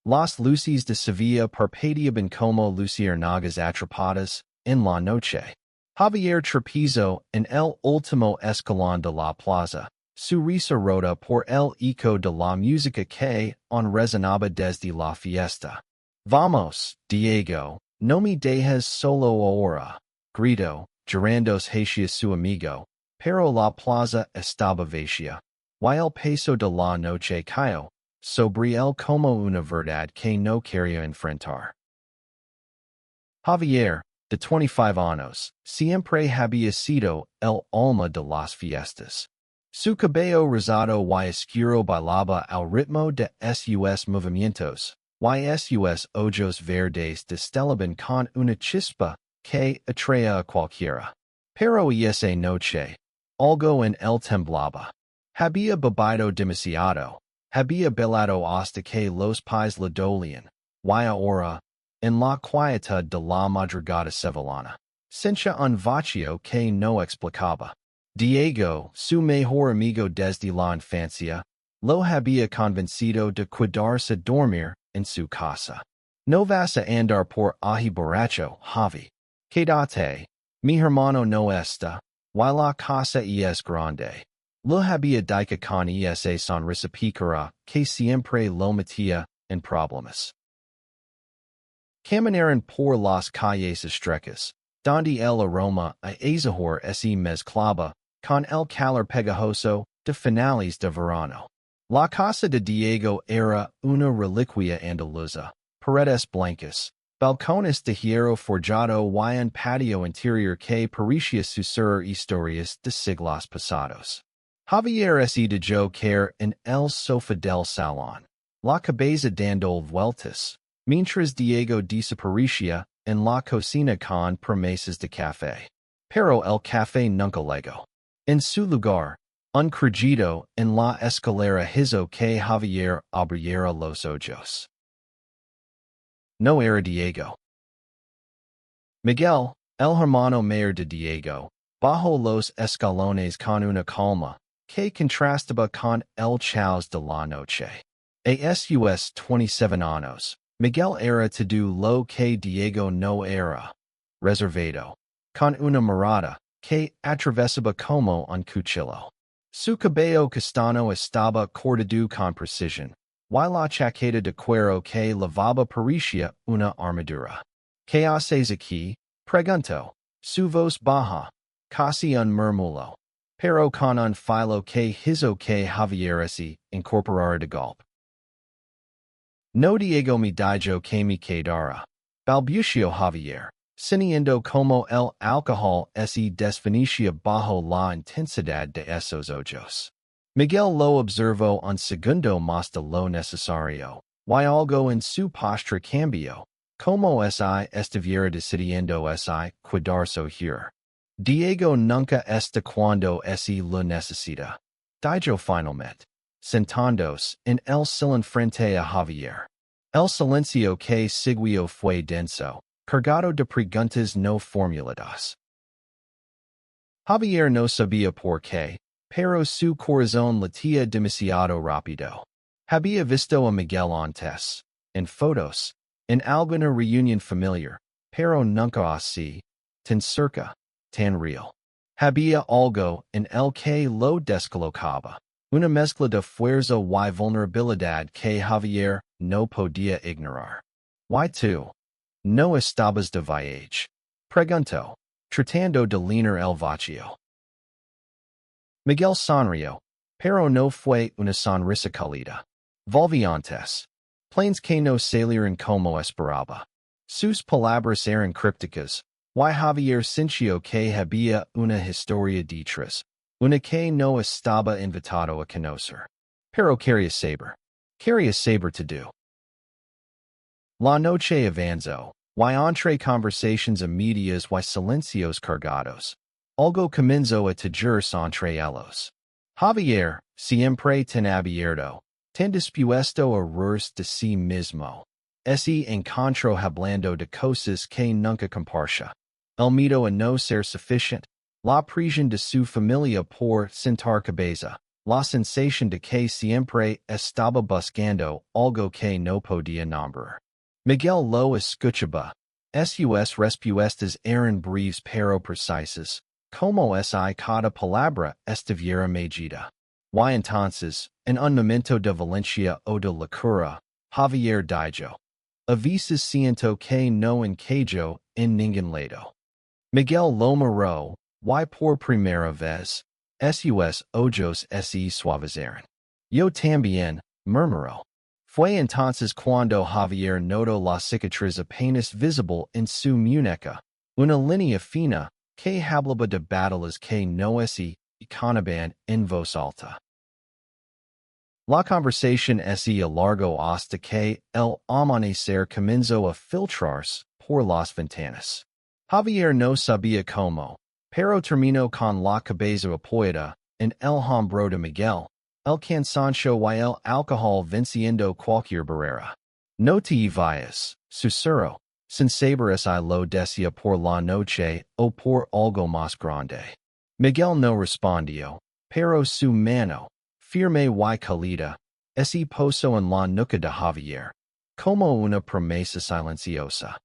Las luces de Sevilla parpadeaban como luciérnagas atrapadas en la noche. Javier Trapizo en el último escalón de la plaza. Su risa rota por el eco de la música que on resonaba desde la fiesta. Vamos, Diego, no me dejes solo ahora, gritó, llorandos hacia su amigo, pero la plaza estaba vacía. Y el peso de la noche cayó sobre él como una verdad que no quería enfrentar. Javier, de 25 años, siempre había sido el alma de las fiestas. Su cabello rosado y oscuro bailaba al ritmo de sus movimientos, y sus ojos verdes destellaban con una chispa que atraía a cualquiera. Pero esa noche, algo en él temblaba. Había bebido demasiado, había bailado hasta que los pies le dolían, y ahora, en la quietud de la madrugada sevillana, sentía un vacío que no explicaba. Diego, su mejor amigo desde la infancia, lo había convencido de quedarse dormir en su casa. No vas a andar por ahí borracho, Javi. Quédate. Mi hermano no está, y la casa es grande. Lo había dicho con esa sonrisa pícara que siempre lo metía en problemas. Caminaron por las calles estrechas, donde el aroma a azahar se mezclaba con el calor pegajoso de finales de verano. La casa de Diego era una reliquia andaluza, paredes blancas, balcones de hierro forjado y un patio interior que parecía susurrar historias de siglos pasados. Javier se dejó caer en el sofá del salón, la cabeza dando vueltas, mientras Diego desaparecía en la cocina con promesas de café. Pero el café nunca llegó. En su lugar, un crujido en la escalera hizo que Javier abriera los ojos. No era Diego. Miguel, el hermano mayor de Diego, bajó los escalones con una calma que contrastaba con el caos de la noche. A sus 27 años, Miguel era todo lo que Diego no era. Reservado, con una mirada que atravesaba como un cuchillo. Su cabello castaño estaba cortado con precisión, y la chaqueta de cuero que lavaba parecía una armadura. ¿Qué haces aquí? Preguntó, su voz baja, casi un murmullo, pero con un filo que hizo que Javier se incorporara de golpe. No Diego me dijo que me quedara, balbució Javier, sintiendo como el alcohol se desvanecía bajo la intensidad de esos ojos. Miguel lo observó un segundo más de lo necesario, y algo en su postura cambió, como si estuviera decidiendo si quedarse here. Diego nunca está cuando se lo necesita, dijo finalmente, sentándose en el sillón frente a Javier. El silencio que siguió fue denso, cargado de preguntas no formuladas. Javier no sabía por qué, pero su corazón latía demasiado rápido. Había visto a Miguel antes, en fotos, en alguna reunión familiar, pero nunca así, tan cerca, tan real. Había algo en el que lo descolocaba, una mezcla de fuerza y vulnerabilidad que Javier no podía ignorar. ¿Y tú? ¿No estabas de viaje? Preguntó, tratando de llenar el vacío. Miguel sonrió, pero no fue una sonrisa cálida. Volví antes. Planes que no salieron como esperaba. Sus palabras eran crípticas, y Javier sintió que había una historia detrás, una que no estaba invitado a conocer. Pero quería saber todo. La noche avanzó, y entre conversations a medias y silencios cargados, algo comenzó a tejerse entre ellos. Javier, siempre tan abierto, tan dispuesto a reírse de sí mismo, se encontró hablando de cosas que nunca compartía. El miedo a no ser suficiente, la presión de su familia por sentar cabeza, La sensación de que siempre estaba buscando algo que no podía nombrar. Miguel lo escuchaba. Sus respuestas eran breves pero precisas, como si cada palabra estuviera medida. Y entonces, en un momento de valencia o de locura, Javier dijo: a veces siento que no encajo en ningún lado. Miguel lo miró, y por primera vez, sus ojos se suavizaron. Yo también, murmuró. Fue entonces cuando Javier notó la cicatriz apenas visible en su muñeca, una línea fina que hablaba de batallas que no se contaban en voz alta. La conversación se alargó hasta que el amanecer comenzó a filtrarse por las ventanas. Javier no sabía cómo, pero terminó con la cabeza apoyada en el hombro de Miguel, el cansancio y el alcohol venciendo cualquier barrera. No te vayas, susurró, sin saber si lo decía por la noche o por algo más grande. Miguel no respondió, pero su mano, firme y cálida, se posó en la nuca de Javier, como una promesa silenciosa.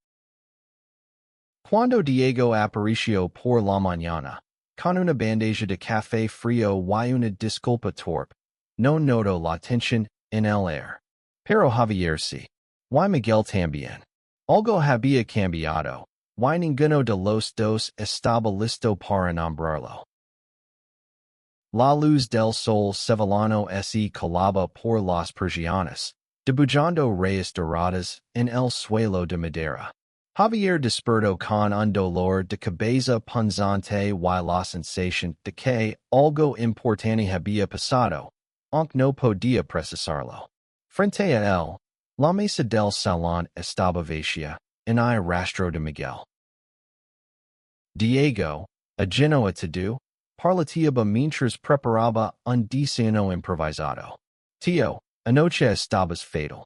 Cuando Diego apareció por la mañana, con una bandeja de café frío y una disculpa torpe, no notó la tensión en el aire. Pero Javier sí. Y Miguel también. Algo había cambiado, y ninguno de los dos estaba listo para nombrarlo. La luz del sol sevillano se colaba por las persianas, dibujando rayas doradas en el suelo de madera. Javier despertó con un dolor de cabeza punzante y la sensación de que algo importante había pasado, aunque no podía precisarlo. Frente a él, la mesa del salón estaba vacía, en el rastro de Miguel. Diego, ajeno a todo, parlaba mientras preparaba un desayuno improvisado. Tío, anoche estabas fatal.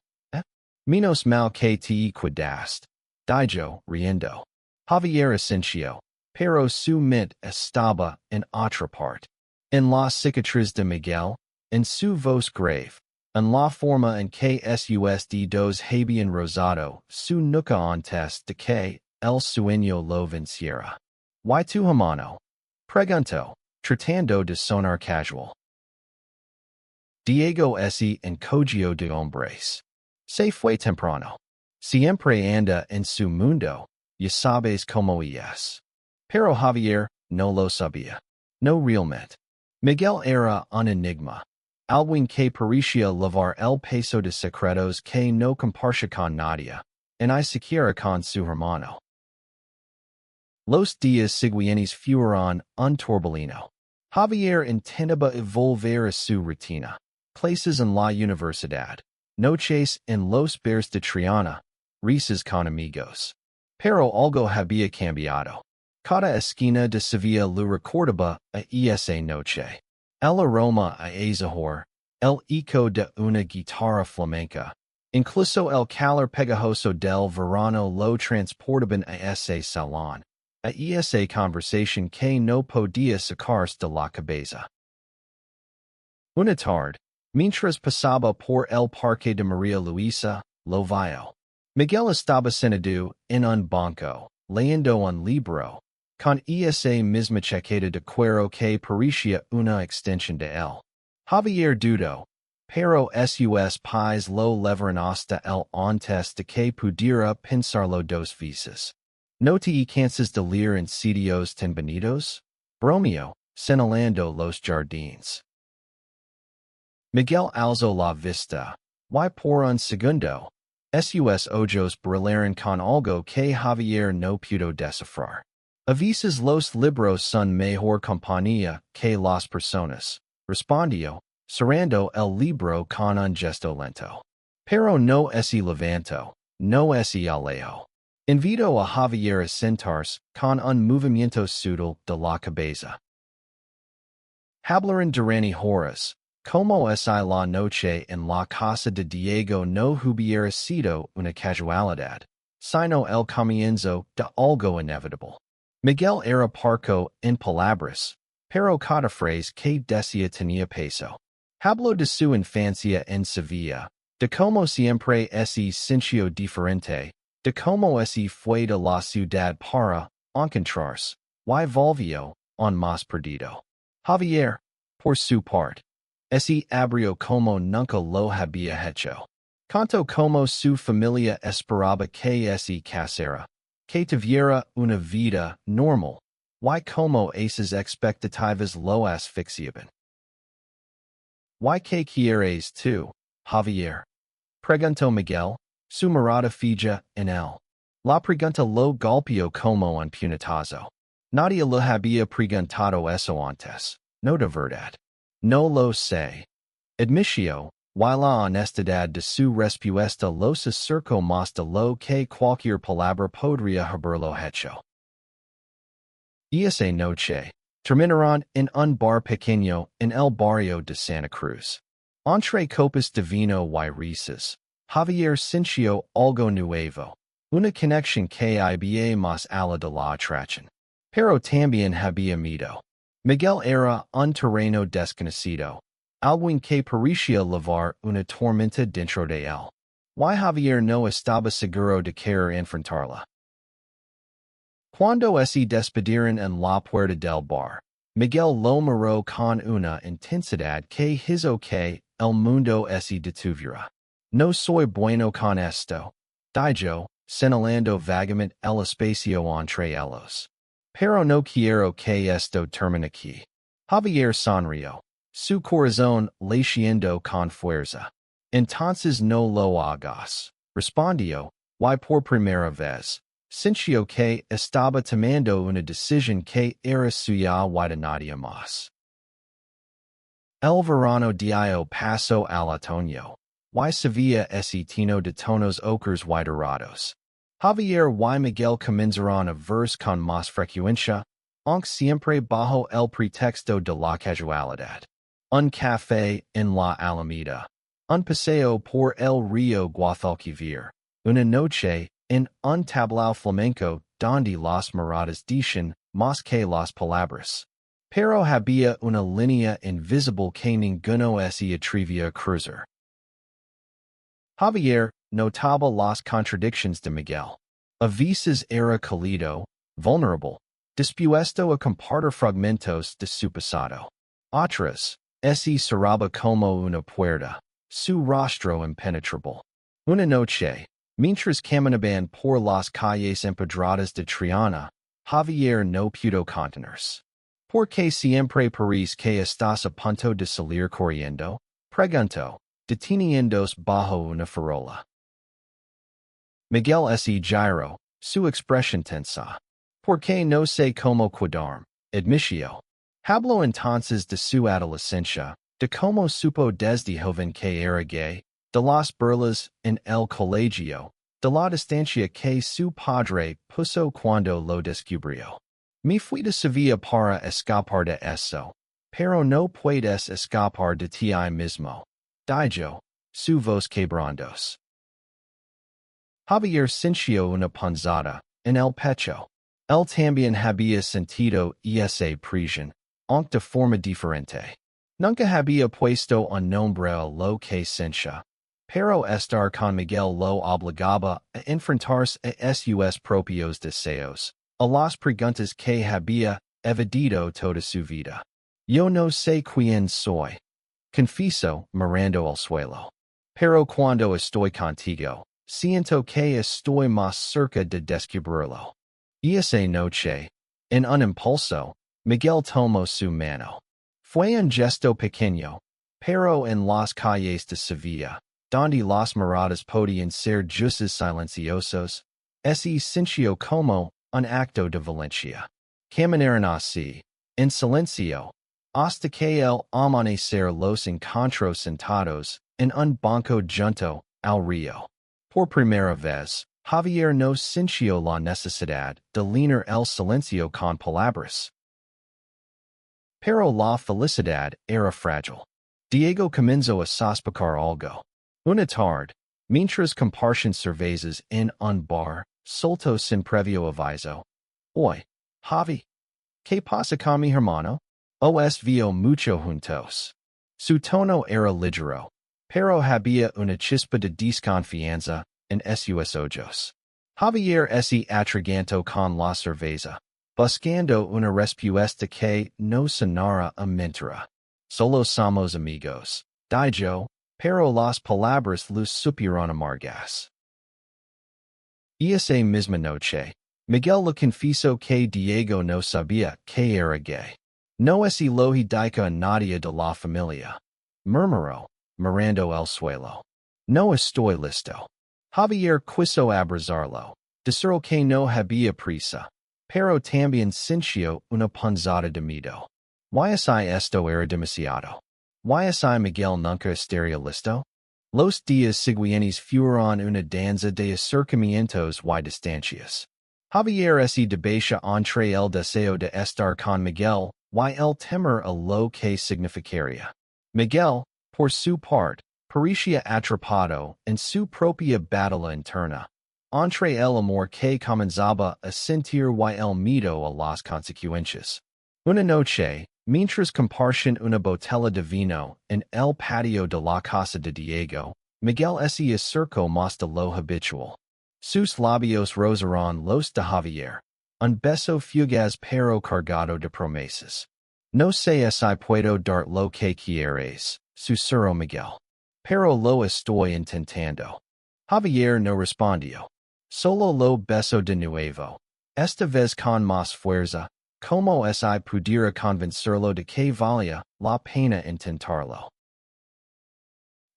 Menos mal que te cuidaste. Dijo, riendo. Javier asintió, pero su mente estaba en otra parte. En la cicatriz de Miguel, en su voz grave, en la forma en que sus dedos habían rozado su nuca antes de que el sueño lo venciera. ¿Y tu hermano? Preguntó, tratando de sonar casual. Diego se encogió de hombres. Se fue temprano. Siempre anda en su mundo, ya sabes cómo es. Pero Javier no lo sabía. No realmente. Miguel era un enigma. Alguien que parecía llevar el peso de secretos que no compartía con nadie, ni siquiera con su hermano. Los días siguientes fueron un torbellino. Javier intentaba volver a su rutina. Clases en la universidad, noches en los bares de Triana, risas con amigos. Pero algo había cambiado. Cada esquina de Sevilla lo recordaba a esa noche. El aroma a azahar, el eco de una guitarra flamenca, incluso el calor pegajoso del verano lo transportaban a ese salón, a esa conversación que no podía sacarse de la cabeza. Una tarde, mientras pasaba por el parque de María Luisa, lo vio. Miguel estaba sentado en un banco, leyendo un libro, con esa misma chaqueta de cuero que parecía una extensión de él. Javier dudó, pero sus pies lo levaron hasta el antes de que pudiera pensarlo dos veces. ¿No te cansas de leer en sitios tan bonitos? Bromeo, señalando los jardines. Miguel alzó la vista, y por un segundo, sus ojos brillaron con algo que Javier no pudo descifrar. A veces los libros son mejor compañía que las personas, respondió, cerrando el libro con un gesto lento. Pero no se levantó, no se alejó. Invitó a Javier a sentarse con un movimiento sutil de la cabeza. Hablaron durante horas. Como es la noche en la casa de Diego no hubiera sido una casualidad, sino el comienzo de algo inevitable. Miguel era parco en palabras, pero cada phrase que decía tenía peso. Hablo de su infancia en Sevilla, de cómo siempre se sintió diferente, de cómo se fue de la ciudad para encontrarse, y volvió, en más perdido. Javier, por su parte, se abrió como nunca lo había hecho. Contó como su familia esperaba que se casara, que tuviera una vida normal, y como esas expectativas lo asfixiaban. ¿Y qué quieres tú, Javier? Preguntó Miguel, su mirada fija en él. La pregunta lo golpeó como un puñetazo. Nadie le había preguntado eso antes, no de verdad. No lo sé. Admitió, y la honestidad de su respuesta los acercó más de lo que cualquier palabra podría haberlo hecho. Esa noche, terminaron en un bar pequeño en el barrio de Santa Cruz. Entre copas de vino y risas, Javier sintió algo nuevo, una conexión que había más allá de la atracción. Pero también había miedo. Miguel era un terreno desconocido, alguien que parecía llevar una tormenta dentro de él. Y Javier no estaba seguro de querer enfrentarla. Cuando se despidieron en la puerta del bar, Miguel lo miró con una intensidad que hizo que el mundo se detuviera. No soy bueno con esto, dijo, señalando vagamente el espacio entre ellos. Pero no quiero que esto termine aquí. Javier sonrió, su corazón latiendo con fuerza. Entonces no lo hagas, respondió, y por primera vez, sintió que estaba tomando una decisión que era suya y de nadie más. El verano dio paso al otoño, y Sevilla se tino de tonos ocres y dorados. Javier y Miguel comenzaron a verse con más frecuencia, aunque siempre bajo el pretexto de la casualidad. Un café en la Alameda, un paseo por el río Guadalquivir, una noche en un tablao flamenco donde las miradas dicen más que las palabras. Pero había una línea invisible que ninguno se atrevía a cruzar. Javier notaba las contradicciones de Miguel. A veces era cálido, vulnerable, dispuesto a compartir fragmentos de su pasado. Otras, se cerraba como una puerta, su rostro impenetrable. Una noche, mientras caminaban por las calles empedradas de Triana, Javier no pudo contenerse. ¿Por qué siempre parece que estás a punto de salir corriendo? Preguntó, deteniéndose bajo una farola. Miguel se giró, su expresión tensa. ¿Por qué no sé cómo cuidarme? Admitió. Habló entonces de su adolescencia, de cómo supo desde joven que era gay, de las burlas en el colegio, de la distancia que su padre puso cuando lo descubrió. Me fui de Sevilla para escapar de eso, pero no puedes escapar de ti mismo, dijo, su voz quebrándose. Javier sintió una punzada en el pecho. Él también había sentido esa presión, aunque de forma diferente. Nunca había puesto un nombre a lo que sentía, pero estar con Miguel lo obligaba a enfrentarse a sus propios deseos, a las preguntas que había evadido toda su vida. Yo no sé quién soy, confieso, mirando al suelo. Pero cuando estoy contigo, siento que estoy más cerca de descubrirlo. Esa noche, en un impulso, Miguel tomó su mano. Fue un gesto pequeño, pero en las calles de Sevilla, donde las miradas podían ser justos silenciosos, se sintió como un acto de valencia. Caminaron así, en silencio, hasta que el amanecer los encontró sentados en un banco junto al río. Por primera vez, Javier no sintió la necesidad de llenar el silencio con palabras. Pero la felicidad era frágil. Diego comenzó a sospechar algo. Una tarde, mientras compartían cervezas en un bar, soltó sin previo aviso. Oye, Javi, ¿qué pasa con mi hermano? Os vio mucho juntos. Su tono era ligero, pero había una chispa de desconfianza en sus ojos. Javier se atragantó con la cerveza, buscando una respuesta que no sonara a mentira. Solo somos amigos, dijo, pero las palabras luz supieron amargas. Esa misma noche, Miguel le confesó que Diego no sabía que era gay. No es lógica a nadie de la familia. Murmuró, mirando el suelo. No estoy listo. Javier quiso abrazarlo. Deseó que no había prisa, pero también sintió una punzada de miedo. ¿Y esto era demasiado? ¿Y Miguel nunca estaría listo? Los días siguientes fueron una danza de acercamientos y distancias. Javier se debía entre el deseo de estar con Miguel y el temor a lo que significaría. Miguel, por su parte, parecía atrapado en su propia batalla interna, entre el amor que comenzaba a sentir y el miedo a las consecuencias. Una noche, mientras compartían una botella de vino en el patio de la casa de Diego, Miguel se acercó más de lo habitual. Sus labios rozaron los de Javier, un beso fugaz pero cargado de promesas. No sé si puedo dar lo que quieres, susurró Miguel. Pero lo estoy intentando. Javier no respondió. Solo lo besó de nuevo, esta vez con más fuerza, como si pudiera convencerlo de que valía la pena intentarlo.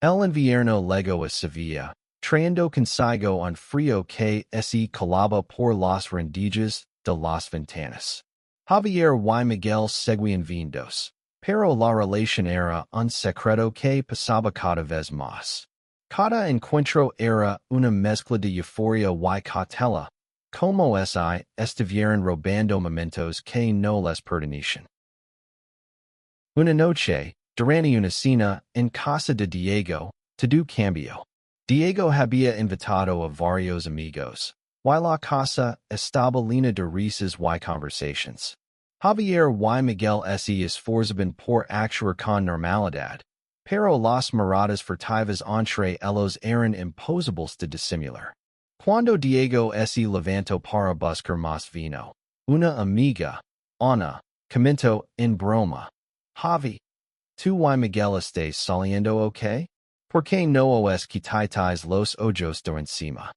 El invierno llegó a Sevilla, trayendo consigo un frío que se colaba por las rendijas de las ventanas. Javier y Miguel seguían vindos, pero la relación era un secreto que pasaba cada vez más. Cada encuentro era una mezcla de euforia y cautela, como si estuvieran robando momentos que no les pertenecían. Una noche, durante una cena en casa de Diego, todo cambió. Diego había invitado a varios amigos, y la casa estaba llena de risas y conversations. Javier y Miguel se esforzaban por actuar con normalidad, pero las miradas furtivas entre ellos eran imposibles de disimular. Cuando Diego se levantó para buscar más vino, una amiga, Ana, comentó en broma: Javi, tú y Miguel estáis saliendo ok? ¿Por qué no os quitáis los ojos de encima?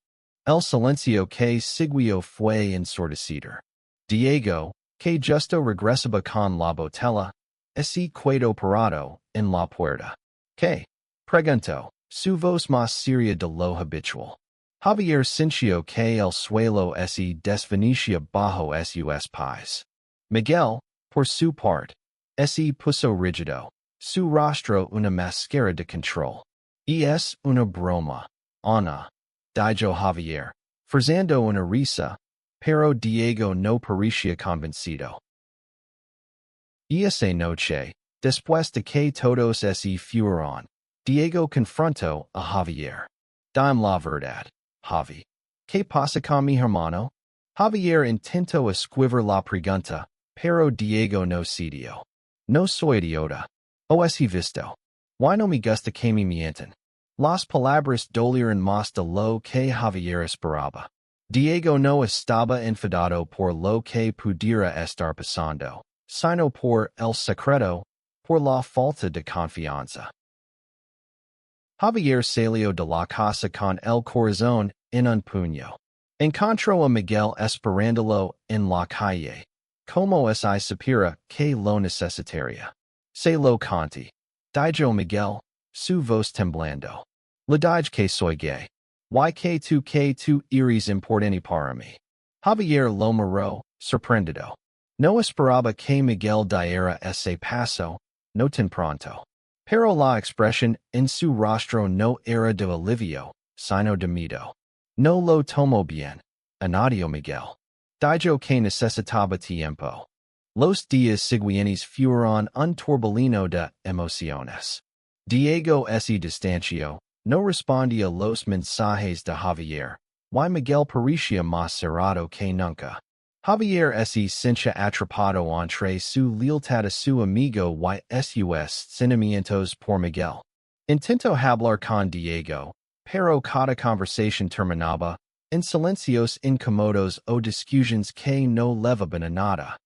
El silencio que siguió fue ensordecido. Diego, que justo regresaba con la botella, se quedó parado en la puerta. ¿Qué? Preguntó, su voz más seria de lo habitual. Javier sintió que el suelo se desvanecía bajo sus pies. Miguel, por su parte, se puso rígido, su rostro una máscara de control. Y es una broma, Ana, dijo Javier, forzando una risa, pero Diego no parecía convencido. Y esa noche, después de que todos se fueron, Diego confrontó a Javier. Dime la verdad, Javi. ¿Qué pasa con mi hermano? Javier intentó esquivar la pregunta, pero Diego no cedió. No soy idiota. Os he visto. Why no me gusta que me mienten? Las palabras dolieron más de lo que Javier esperaba. Diego no estaba enfadado por lo que pudiera estar pasando, sino por el secreto, por la falta de confianza. Javier salió de la casa con el corazón en un puño. Encontró a Miguel esperándolo en la calle, como si supiera que lo necesitaría. Se lo conté, dijo Miguel, su voz temblando. Le dije que soy gay. Y que tú eres importante para mí. Javier lo miró, sorprendido. No esperaba que Miguel diera ese paso, no tan pronto. Pero la expresión en su rostro no era de alivio, sino de miedo. No lo tomó bien. Adiós Miguel. Dijo que necesitaba tiempo. Los días siguientes fueron un torbellino de emociones. Diego se distanció, no respondía los mensajes de Javier, y Miguel parecía más cerrado que nunca. Javier se sincha atrapado entre su lealtad a su amigo y sus sentimientos por Miguel. Intento hablar con Diego, pero cada conversación terminaba en silencios incómodos o discusiones que no levaban a nada.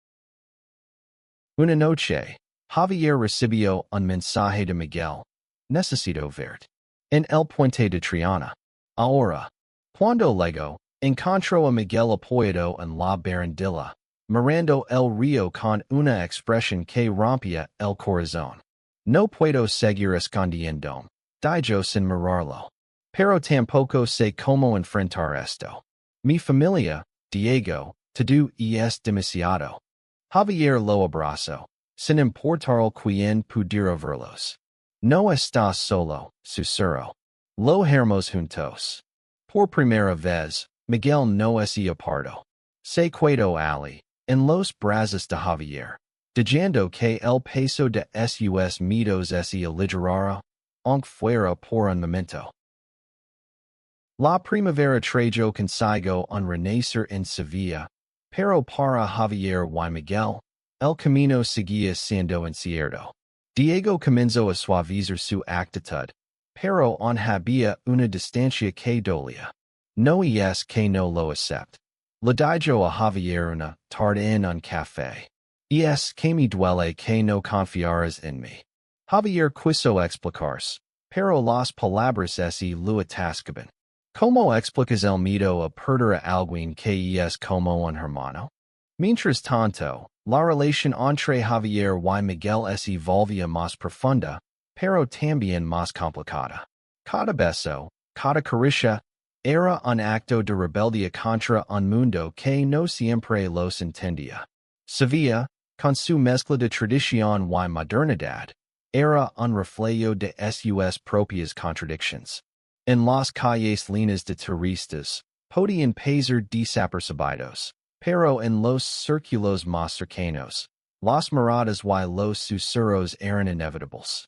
Una noche, Javier recibió un mensaje de Miguel. Necesito verte. En el puente de Triana. Ahora. Cuando luego, encontró a Miguel apoyado en la barandilla, mirando el río con una expresión que rompía el corazón. No puedo seguir escondiendo, dijo sin mirarlo. Pero tampoco sé cómo enfrentar esto. Mi familia, Diego, todo es demasiado. Javier lo abrazó, sin importar quien pudiera verlos. No estás solo, susurró. Lo haremos juntos. Por primera vez, Miguel no es apartado. Se quedó allí, en los brazos de Javier, diciendo que el peso de sus miedos se aligerara, aunque fuera por un momento. La primavera trajo consigo un renacer en Sevilla, pero para Javier y Miguel, el camino seguía siendo incierto. Diego comenzó a suavizar su actitud, pero aún había una distancia que dolía. No es que no lo acepte. Le dijo a Javier una tarde en un café. Es que me duele que no confiaras en mí. Javier quiso explicarse, pero las palabras se lo atascaban. ¿Cómo explicas el miedo a perder a alguien que es como un hermano? Mientras tanto, la relación entre Javier y Miguel se volvía más profunda, pero también más complicada. Cada beso, cada caricia, era un acto de rebeldía contra un mundo que no siempre los entendía. Sevilla, con su mezcla de tradición y modernidad, era un reflejo de sus propias contradicciones. En las calles llenas de turistas, podían pasar desapercibidos, pero en los círculos más cercanos, las miradas y los susurros eran inevitables.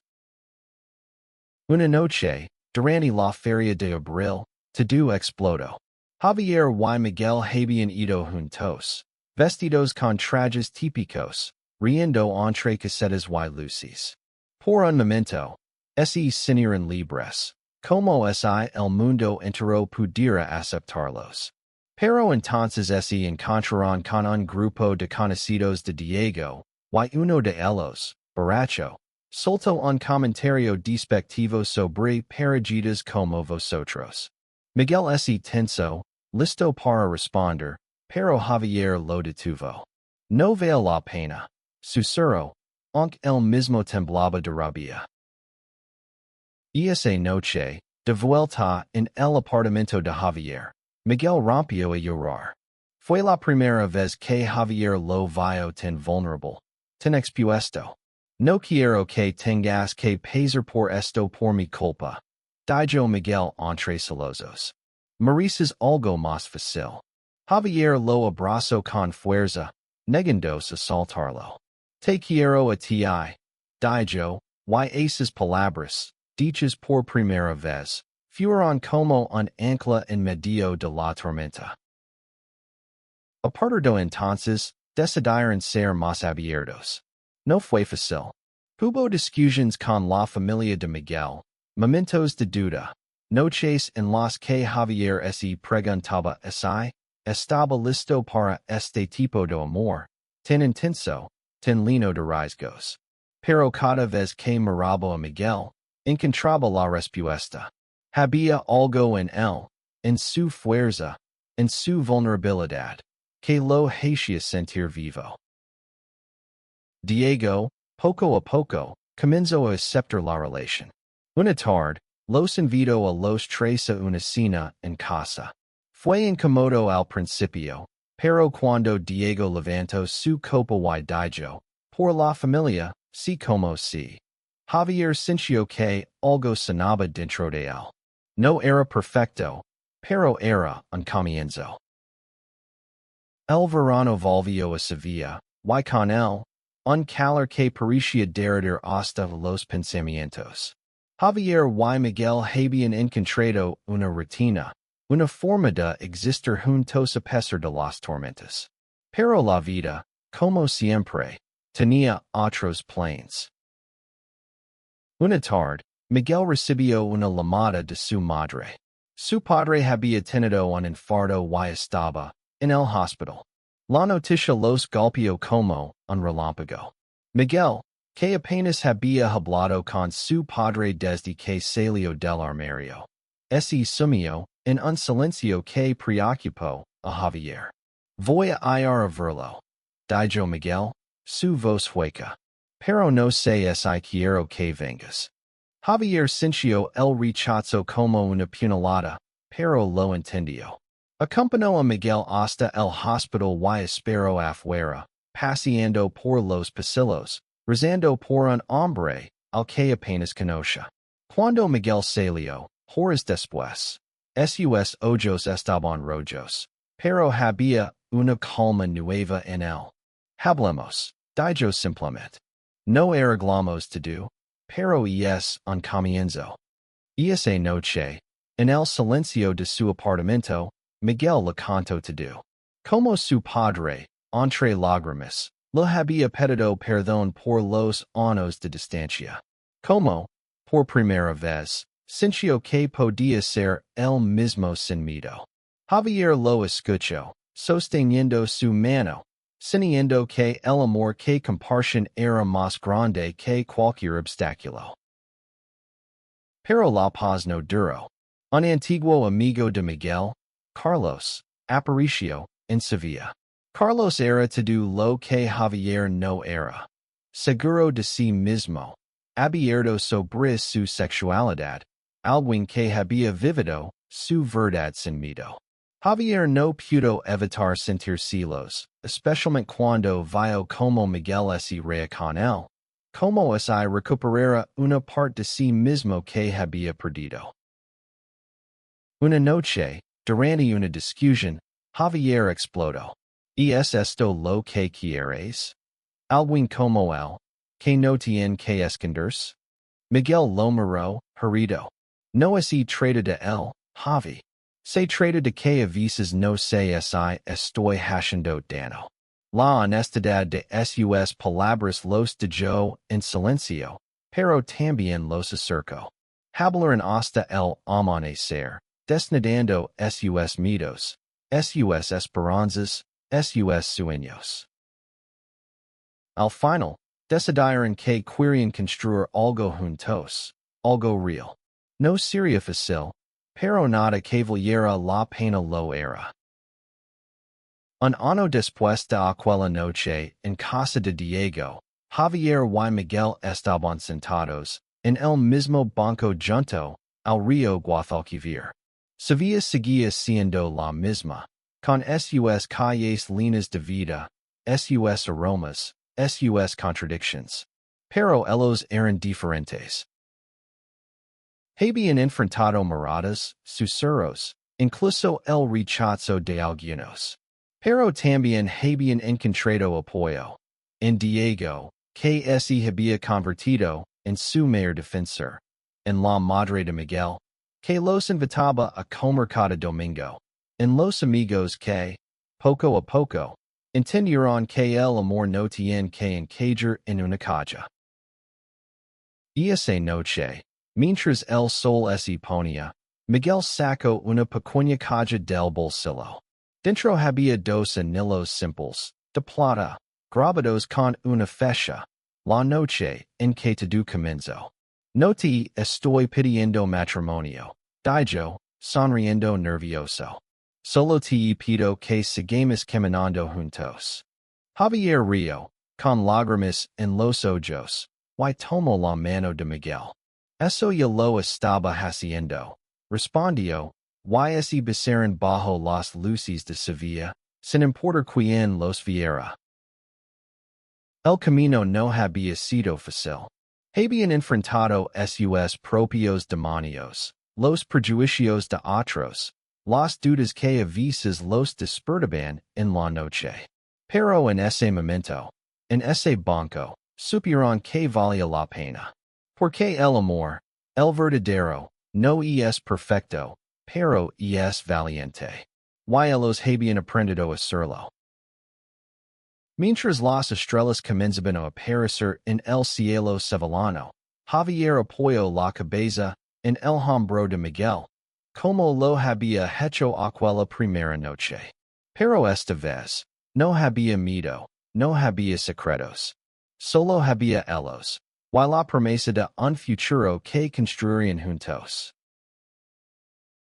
Una noche, durante la feria de abril, todo explotó. Javier y Miguel habían ido juntos, vestidos con trajes típicos, riendo entre casetas y luces. Por un momento, sin eran libres, como si el mundo entero pudiera aceptarlos. Pero entonces se encontraron con un grupo de conocidos de Diego, y uno de ellos, borracho, soltó un comentario despectivo sobre parejitas como vosotros. Miguel se tensó, listo para responder, pero Javier lo detuvo. No vale la pena, susurró, aunque él mismo temblaba de rabia. Esa noche, de vuelta en el apartamento de Javier, Miguel rompió a llorar. Fue la primera vez que Javier lo vio tan vulnerable, tan expuesto. No quiero que tengas que pasar por esto por mi culpa, dijo Miguel entre sollozos. Mereces algo más fácil. Javier lo abrazó con fuerza, negándose a soltarlo. Te quiero a ti, dijo, y esas palabras, dichas por primera vez, fueron como un ancla en medio de la tormenta. A partir de entonces, decidieron ser más abiertos. No fue fácil. Hubo discusiones con la familia de Miguel, momentos de duda, noches en las que Javier se preguntaba si estaba listo para este tipo de amor, tan intenso, tan lleno de riesgos. Pero cada vez que miraba a Miguel, encontraba la respuesta. Había algo en él, en su fuerza, en su vulnerabilidad, que lo hacía sentir vivo. Diego, poco a poco, comenzó a aceptar la relación. Una tarde, los invitó a los tres a una cena en casa. Fue incómodo al principio, pero cuando Diego levantó su copa y dijo, por la familia, sí como sí. Javier sintió que algo sonaba dentro de él. No era perfecto, pero era un comienzo. El verano volvió a Sevilla, y con él, un calor que parecía derretir hasta los pensamientos. Javier y Miguel habían encontrado una rutina, una forma de existir juntos a pesar de las tormentas. Pero la vida, como siempre, tenía otros planes. Una tarde, Miguel recibió una llamada de su madre. Su padre había tenido un infarto y estaba en el hospital. La noticia los golpeó como un relámpago. Miguel, que apenas había hablado con su padre desde que salió del armario, se sumió en un silencio que preocupó a Javier. Voy a ir a verlo, dijo Miguel, su voz hueca. Pero no sé si quiero que vengas. Javier sintió el rechazo como una puñalada, pero lo entendió. Acompañó a Miguel hasta el hospital y esperó afuera, paseando por los pasillos, rezando por un hombre al que apenas conocía. Cuando Miguel salió, horas después, sus ojos estaban rojos, pero había una calma nueva en él. Hablemos, dijo simplemente. No arreglamos todo, pero es un comienzo. Esa noche, en el silencio de su apartamento, Miguel le contó todo. Como su padre, entre lágrimas, le había pedido perdón por los años de distancia. Como, por primera vez, sintió que podía ser él mismo sin miedo. Javier lo escuchó, sosteniendo su mano, sintiendo que el amor que compartían era más grande que cualquier obstáculo. Pero la paz no duró. Un antiguo amigo de Miguel, Carlos, apareció en Sevilla. Carlos era todo lo que Javier no era. Seguro de sí mismo, abierto sobre su sexualidad, algo que había vivido su verdad sin miedo. Javier no pudo evitar sentir celos, especialmente cuando vio como Miguel se reía con él, como si recuperara una parte de sí mismo que había perdido. Una noche, durante una discusión, Javier explotó. ¿Es esto lo que quieres? Algo como él, que no tiene que esconderse. Miguel lo miró, herido. No se trata de él, Javi. Se trata de que a veces no sé si estoy haciendo daño. La honestidad de sus palabras los dejó en silencio, pero también los acercó. Hablaron hasta el amanecer, desnudando sus miedos, sus esperanzas, sus sueños. Al final, decidieron que querían construir algo juntos, algo real. No sería fácil, pero nada que valiera la pena lo era. Un año después de aquella noche en casa de Diego, Javier y Miguel estaban sentados en el mismo banco junto al río Guadalquivir. Sevilla seguía siendo la misma, con sus calles llenas de vida, sus aromas, sus contradicciones. Pero ellos eran diferentes. Habían enfrentado miradas, susurros, incluso el rechazo de algunos. Pero también habían encontrado apoyo en Diego, que se había convertido en su mayor defensor, en la madre de Miguel, que los invitaba a comer cada domingo, en los amigos que, poco a poco, entendieron que el amor no tiene que encajar en una caja. Esa noche, mientras el sol se ponía, Miguel sacó una pequeña caja del bolsillo. Dentro había dos anillos simples, de plata, grabados con una fecha, la noche en que todo comenzó. No te estoy pidiendo matrimonio, dijo, sonriendo nervioso. Solo te pido que sigamos caminando juntos. Javier rió, con lágrimas en los ojos, y tomó la mano de Miguel. Eso ya lo estaba haciendo, respondió, y se besaron bajo las luces de Sevilla, sin importar quién los viera. El camino no había sido fácil. Habían enfrentado sus propios demonios, los prejuicios de otros, las dudas que a veces los despertaban en la noche. Pero en ese momento, en ese banco, supieron que valía la pena. Porque el amor, el verdadero, no es perfecto, pero es valiente. Y ellos habían aprendido a hacerlo. Mientras las estrellas comenzaban a aparecer en el cielo sevillano, Javier apoyó la cabeza en el hombro de Miguel, como lo había hecho aquella primera noche. Pero esta vez, no había miedo, no había secretos. Solo había ellos, y la promesa de un futuro que construirían juntos.